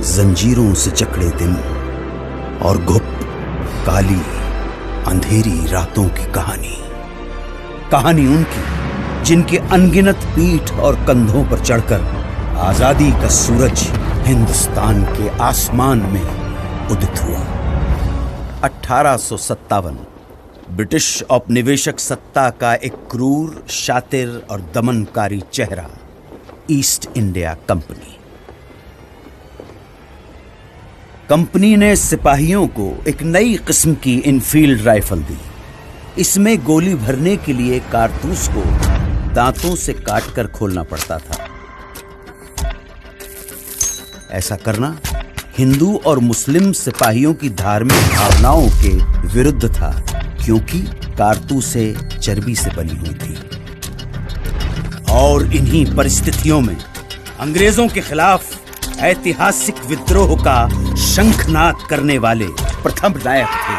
जंजीरों से जकड़े दिन और घुप काली अंधेरी रातों की कहानी उनकी जिनके अनगिनत पीठ और कंधों पर चढ़कर आजादी का सूरज हिंदुस्तान के आसमान में उदित हुआ। 1857 ब्रिटिश औपनिवेशिक सत्ता का एक क्रूर, शातिर और दमनकारी चेहरा, ईस्ट इंडिया कंपनी ने सिपाहियों को एक नई किस्म की इनफील्ड राइफल दी। इसमें गोली भरने के लिए कारतूस को दांतों से काटकर खोलना पड़ता था। ऐसा करना हिंदू और मुस्लिम सिपाहियों की धार्मिक भावनाओं के विरुद्ध था, क्योंकि कारतूसें चर्बी से बनी हुई थी। और इन्हीं परिस्थितियों में अंग्रेजों के खिलाफ ऐतिहासिक विद्रोह का शंखनाद करने वाले प्रथम नायक थे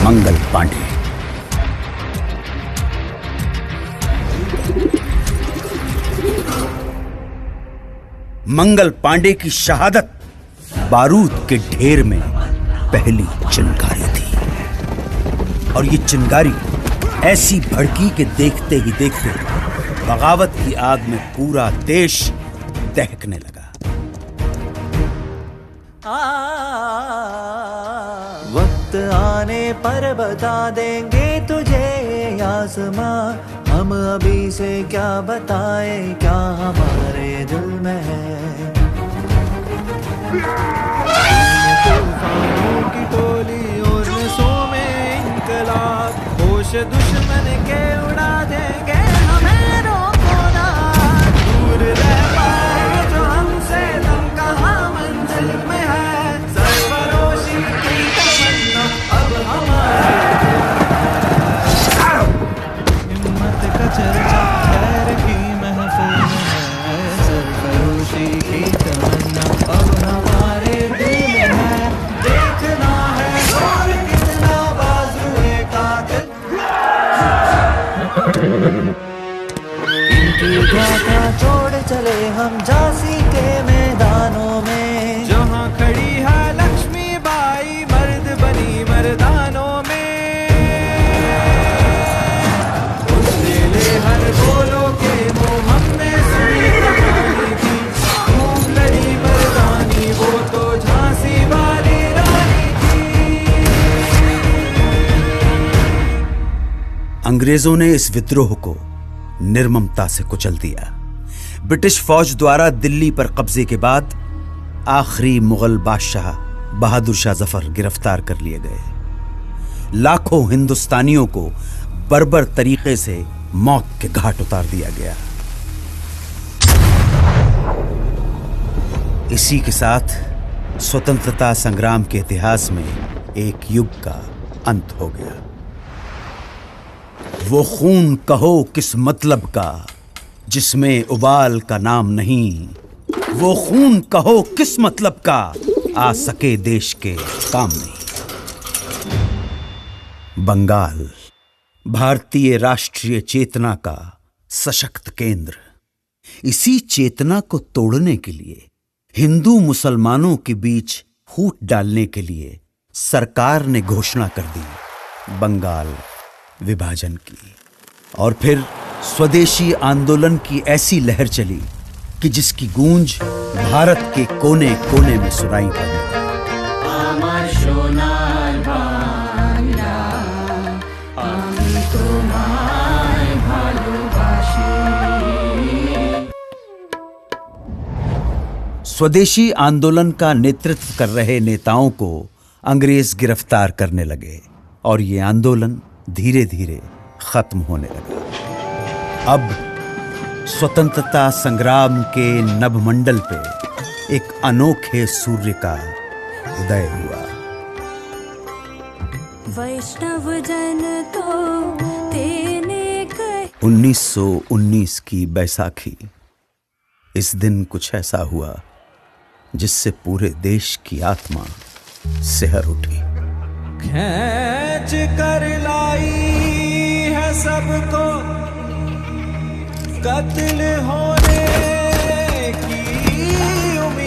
मंगल पांडे। मंगल पांडे की शहादत बारूद के ढेर में पहली चिंगारी थी, और ये चिंगारी ऐसी भड़की कि देखते ही देखते बगावत की आग में पूरा देश दहकने लगा। वक्त आने पर बता देंगे तुझे आसमां, हम अभी से क्या बताए क्या हमारे दिल में है। तूफानों की टोली और नसों में इनकलाब, होश दुश्मन के उड़ा देंगे हमें रोको ना। दूर रह पाए जो हमसे तुम कहाँ मंजिल में है, सरफरोशी की तमन्ना अब हमारे। हिम्मत का चर्चा खैर की महफिल में है, सरफरोशी की तमन्ना अब हमारे दिल में है। देखना है और कितना बाजुए कातिल, इनकी गाथा छोड़ चले हम झांसी के मैदानों में, जहाँ खड़ी है लक्ष्मी बाई मर्द बनी मर्दानों में। उसने ले हर बोलो के मुँह हमने सुनी कहानी थी, खूब लड़ी मर्दानी वो तो झांसी वाली रानी थी। अंग्रेजों ने इस विद्रोह को निर्ममता से कुचल दिया। ब्रिटिश फौज द्वारा दिल्ली पर कब्जे के बाद आखिरी मुगल बादशाह बहादुर शाह जफर गिरफ्तार कर लिए गए। लाखों हिंदुस्तानियों को बर्बर तरीके से मौत के घाट उतार दिया गया। इसी के साथ स्वतंत्रता संग्राम के इतिहास में एक युग का अंत हो गया। वो खून कहो किस मतलब का जिसमें उबाल का नाम नहीं, वो खून कहो किस मतलब का आ सके देश के काम नहीं। बंगाल भारतीय राष्ट्रीय चेतना का सशक्त केंद्र। इसी चेतना को तोड़ने के लिए, हिंदू मुसलमानों के बीच फूट डालने के लिए सरकार ने घोषणा कर दी बंगाल विभाजन की। और फिर स्वदेशी आंदोलन की ऐसी लहर चली कि जिसकी गूंज भारत के कोने कोने में सुनाई पड़ने लगी। स्वदेशी आंदोलन का नेतृत्व कर रहे नेताओं को अंग्रेज गिरफ्तार करने लगे, और ये आंदोलन धीरे धीरे खत्म होने लगा। अब स्वतंत्रता संग्राम के नभमंडल पे एक अनोखे सूर्य का उदय हुआ। वैष्णव जन तो तेने 1919 की बैसाखी। इस दिन कुछ ऐसा हुआ जिससे पूरे देश की आत्मा सिहर उठी। खींच कर लाई है सबको कत्ल होने की उम्मीद,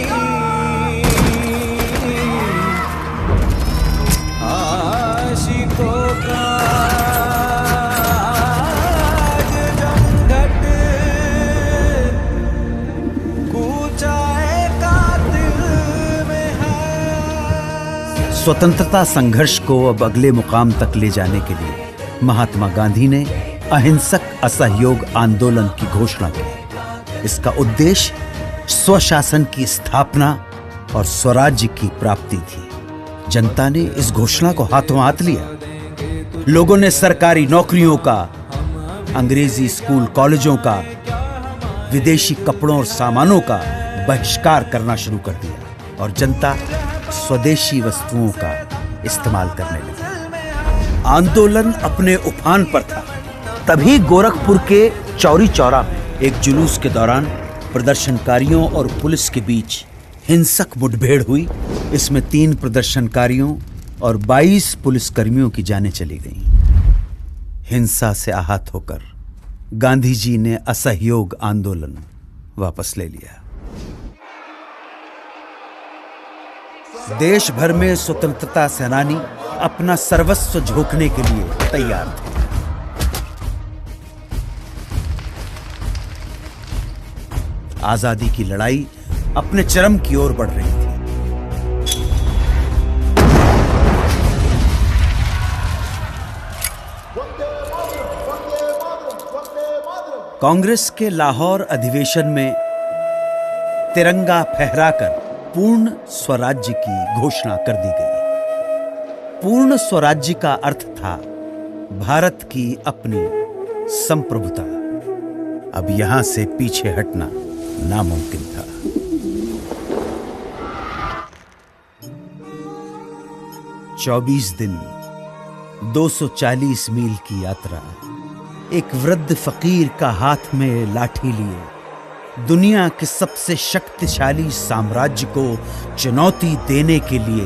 स्वतंत्रता संघर्ष को अब अगले मुकाम तक ले जाने के लिए महात्मा गांधी ने अहिंसक असहयोग आंदोलन की घोषणा की। इसका उद्देश्य स्वशासन की स्थापना और स्वराज्य की प्राप्ति थी। जनता ने इस घोषणा को हाथों हाथ लिया। लोगों ने सरकारी नौकरियों का, अंग्रेजी स्कूल कॉलेजों का, विदेशी कपड़ों और सामानों का बहिष्कार करना शुरू कर दिया और जनता स्वदेशी वस्तुओं का इस्तेमाल करने लगी। आंदोलन अपने उफान पर था। तभी गोरखपुर के चौरी चौरा में एक जुलूस के दौरान प्रदर्शनकारियों और पुलिस के बीच हिंसक मुठभेड़ हुई। इसमें 3 प्रदर्शनकारियों और 22 पुलिसकर्मियों की जानें चली गईं। हिंसा से आहत होकर गांधी जी ने असहयोग आंदोलन वापस ले लिया। देश भर में स्वतंत्रता सेनानी अपना सर्वस्व झोंकने के लिए तैयार थे। आजादी की लड़ाई अपने चरम की ओर बढ़ रही थी। कांग्रेस के लाहौर अधिवेशन में तिरंगा फहराकर पूर्ण स्वराज्य की घोषणा कर दी गई। पूर्ण स्वराज्य का अर्थ था भारत की अपनी संप्रभुता। अब यहां से पीछे हटना नामुमकिन था। चौबीस दिन 240 मील की यात्रा, एक वृद्ध फकीर का हाथ में लाठी लिए दुनिया के सबसे शक्तिशाली साम्राज्य को चुनौती देने के लिए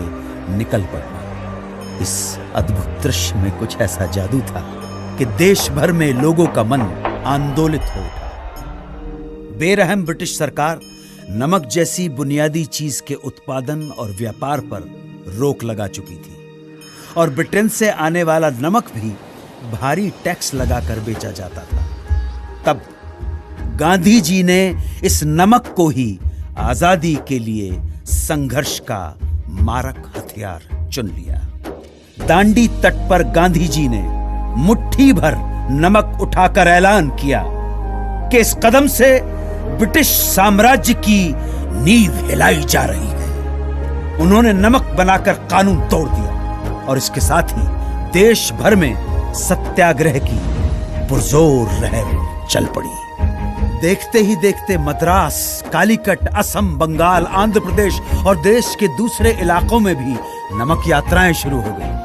निकल पड़ना। इस अद्भुत दृश्य में कुछ ऐसा जादू था कि देश भर में लोगों का मन आंदोलित हो उठा। बेरहम ब्रिटिश सरकार नमक जैसी बुनियादी चीज के उत्पादन और व्यापार पर रोक लगा चुकी थी और ब्रिटेन से आने वाला नमक भी भारी टैक्स लगाकर बेचा जाता था। तब गांधी जी ने इस नमक को ही आजादी के लिए संघर्ष का मारक हथियार चुन लिया। दांडी तट पर गांधी जी ने मुट्ठी भर नमक उठाकर ऐलान किया कि इस कदम से ब्रिटिश साम्राज्य की नींव हिलाई जा रही है। उन्होंने नमक बनाकर कानून तोड़ दिया और इसके साथ ही देश भर में सत्याग्रह की पुरजोर लहर चल पड़ी। देखते ही देखते मद्रास, कालीकट, असम, बंगाल, आंध्र प्रदेश और देश के दूसरे इलाकों में भी नमक यात्राएं शुरू हो गई।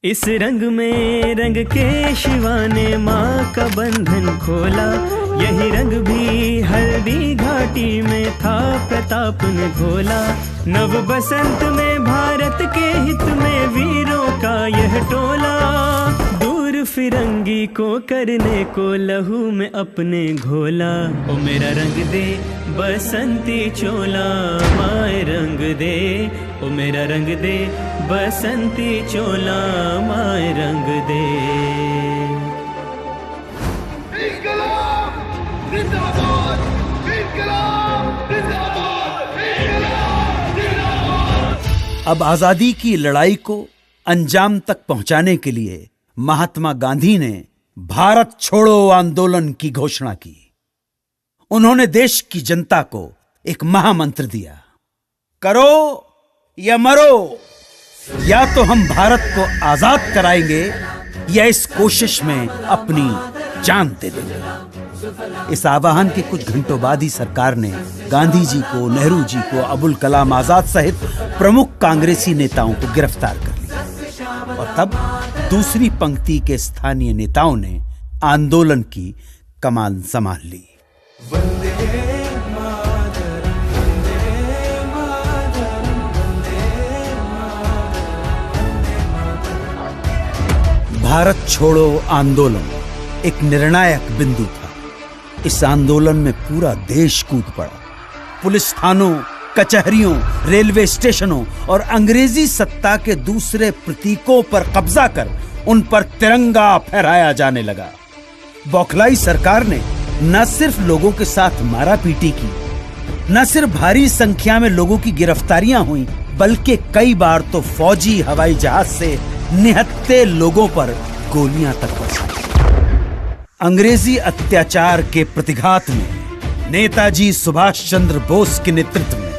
इस रंग में रंग के शिवा ने माँ का बंधन खोला। यही रंग भी हल्दी घाटी में था, प्रताप ने घोला। नव बसंत में भारत के हित में वीरों का यह टोला। दूर फिरंगी को करने को लहू में अपने घोला। ओ मेरा रंग दे बसंती चोला, माए रंग दे। ओ मेरा रंग दे बसंती चोला, माए रंग दे। अब आजादी की लड़ाई को अंजाम तक पहुंचाने के लिए महात्मा गांधी ने भारत छोड़ो आंदोलन की घोषणा की। उन्होंने देश की जनता को एक महामंत्र दिया, करो या मरो, या तो हम भारत को आजाद कराएंगे या इस कोशिश में अपनी जान दे देंगे। इस आह्वान के कुछ घंटों बाद ही सरकार ने गांधी जी को, नेहरू जी को, अबुल कलाम आजाद सहित प्रमुख कांग्रेसी नेताओं को गिरफ्तार कर लिया और तब दूसरी पंक्ति के स्थानीय नेताओं ने आंदोलन की कमान संभाल ली। भारत छोड़ो आंदोलन एक निर्णायक बिंदु था। इस आंदोलन में पूरा देश कूद पड़ा। पुलिस थानों, कचहरियों, रेलवे स्टेशनों और अंग्रेजी सत्ता के दूसरे प्रतीकों पर कब्जा कर उन पर तिरंगा फहराया जाने लगा। बौखलाई सरकार ने न सिर्फ लोगों के साथ मारापीटी की, न सिर्फ भारी संख्या में लोगों की गिरफ्तारियां हुई, बल्कि कई बार तो फौजी हवाई जहाज से निहत्थे लोगों पर गोलियां तक बरसाई। अंग्रेजी अत्याचार के प्रतिघात में नेताजी सुभाष चंद्र बोस के नेतृत्व में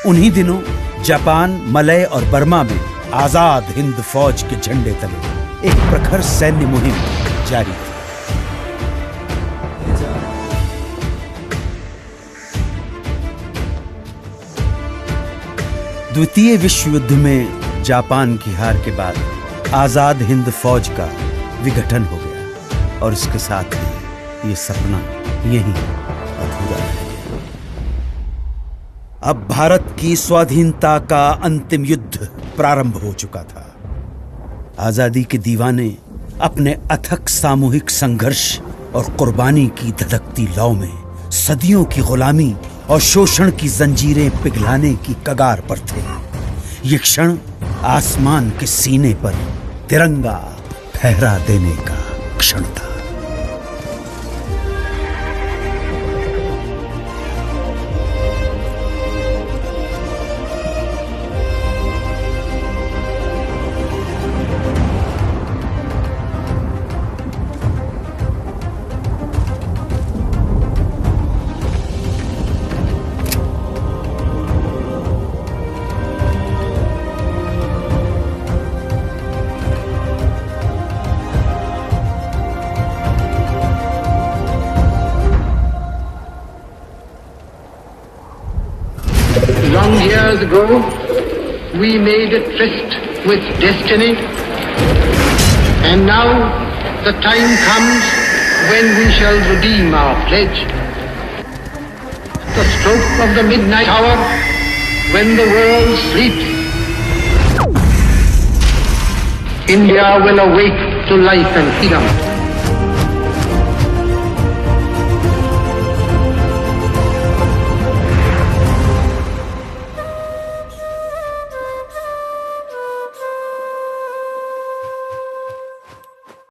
उन्हीं दिनों जापान, मलय और बर्मा में आजाद हिंद फौज के झंडे तले एक प्रखर सैन्य मुहिम जारी थी। द्वितीय विश्व युद्ध में जापान की हार के बाद आजाद हिंद फौज का विघटन हो गया और इसके साथ ही ये सपना यहीं अधूरा रह गया। अब भारत की स्वाधीनता का अंतिम युद्ध प्रारंभ हो चुका था। आजादी के दीवाने अपने अथक सामूहिक संघर्ष और कुर्बानी की धधकती लौ में सदियों की गुलामी और शोषण की जंजीरें पिघलाने की कगार पर थे। ये क्षण आसमान के सीने पर तिरंगा फहरा देने का क्षण था। Long years ago, we made a tryst with destiny, and now the time comes when we shall redeem our pledge. The stroke of the midnight hour, when the world sleeps, India will awake to life and freedom.